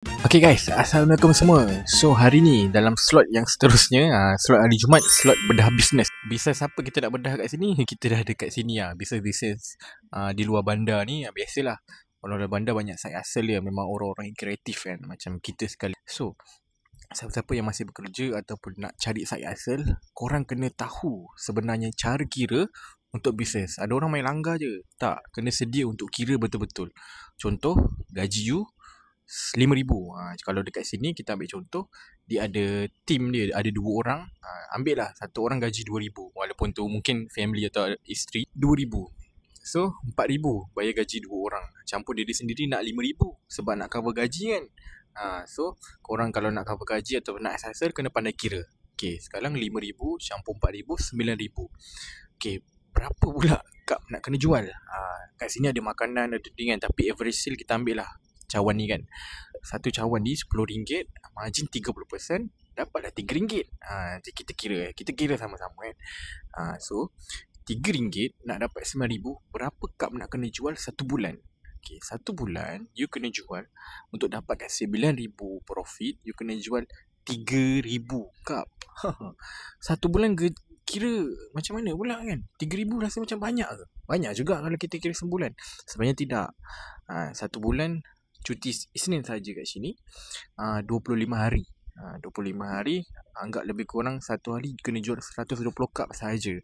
Okay guys, Assalamualaikum semua. So hari ni dalam slot yang seterusnya, slot hari Jumaat, slot bedah bisnes. Bisnes apa kita nak bedah kat sini? Kita dah ada kat sini bisnes-bisnes di luar bandar ni, biasalah. Orang luar bandar banyak side hustle dia, memang orang-orang yang kreatif kan, macam kita sekali. So siapa-siapa yang masih bekerja ataupun nak cari side hustle, korang kena tahu sebenarnya cara kira untuk bisnes. Ada orang main langgar je. Tak, kena sedia untuk kira betul-betul. Contoh, gaji you RM5,000. Kalau dekat sini kita ambil contoh, dia ada team dia, ada 2 orang. Ambil lah satu orang gaji RM2,000, walaupun tu mungkin family atau isteri. RM2,000, so RM4,000 bayar gaji 2 orang. Campur diri sendiri nak RM5,000 sebab nak cover gaji kan. So korang kalau nak cover gaji atau nak hustle, kena pandai kira. Okay, sekarang RM5,000 campur RM4,000, RM9,000. Okay, berapa pula kap nak kena jual? Kat sini ada makanan, ada dengan, tapi average sale kita ambil lah cawan ni kan. Satu cawan ni RM10, margin 30%, dapatlah RM3. Jadi kita kira sama-sama kan. So RM3 nak dapat RM9,000, berapa cup nak kena jual satu bulan? Okay, satu bulan you kena jual, untuk dapat RM9,000 profit, you kena jual 3,000 cup. Satu bulan kira macam mana pula kan? 3,000 rasa macam banyak ke? Banyak juga kalau kita kira sebulan. Sebenarnya tidak. Satu bulan cuti Isnin saja kat sini, 25 hari. 25 hari, anggap lebih kurang satu hari kena jual 120 cup sahaja.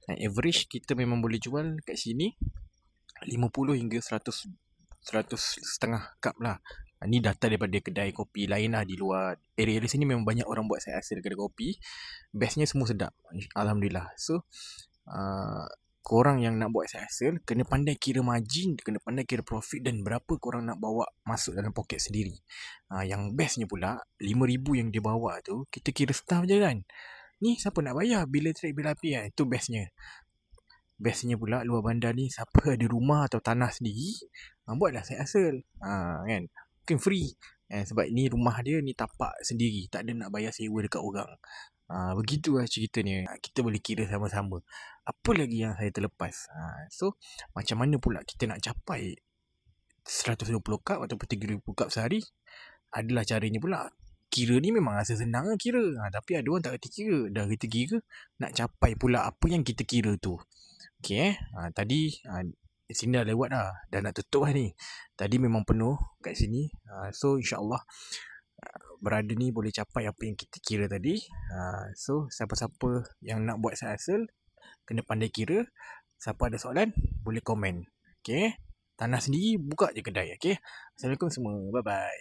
Average kita memang boleh jual kat sini 50 hingga 100 setengah cup lah. Ni data daripada kedai kopi lain lah di luar area sini. Memang banyak orang buat saya hasil kedai kopi. Bestnya semua sedap, Alhamdulillah. So korang yang nak buat side hustle, kena pandai kira margin, kena pandai kira profit, dan berapa korang nak bawa masuk dalam poket sendiri. Yang bestnya pula, RM5,000 yang dia bawa tu, kita kira staff je kan. Ni siapa nak bayar? Bila trade, bila api kan. Itu bestnya. Bestnya pula luar bandar ni, siapa ada rumah atau tanah sendiri, buatlah side hustle. Kan? Mungkin free. Sebab ni rumah dia, ni tapak sendiri, tak ada nak bayar sewa dekat orang. Begitulah ceritanya. Kita boleh kira sama-sama. Apa lagi yang saya terlepas? So macam mana pula kita nak capai 120 cup ataupun 3,000 cup sehari? Adalah caranya pula. Kira ni memang rasa senang kira, tapi ada orang tak kerti kira. Dah kita kira, nak capai pula apa yang kita kira tu. Okay, tadi sini dah lewat dah. Dah nak tutup lah ni. Tadi memang penuh kat sini. So insyaAllah berada ni boleh capai apa yang kita kira tadi. So siapa-siapa yang nak buat side hustle, kena pandai kira. Siapa ada soalan, boleh komen. Okay, tanah sendiri, buka je kedai. Okay, Assalamualaikum semua, bye bye.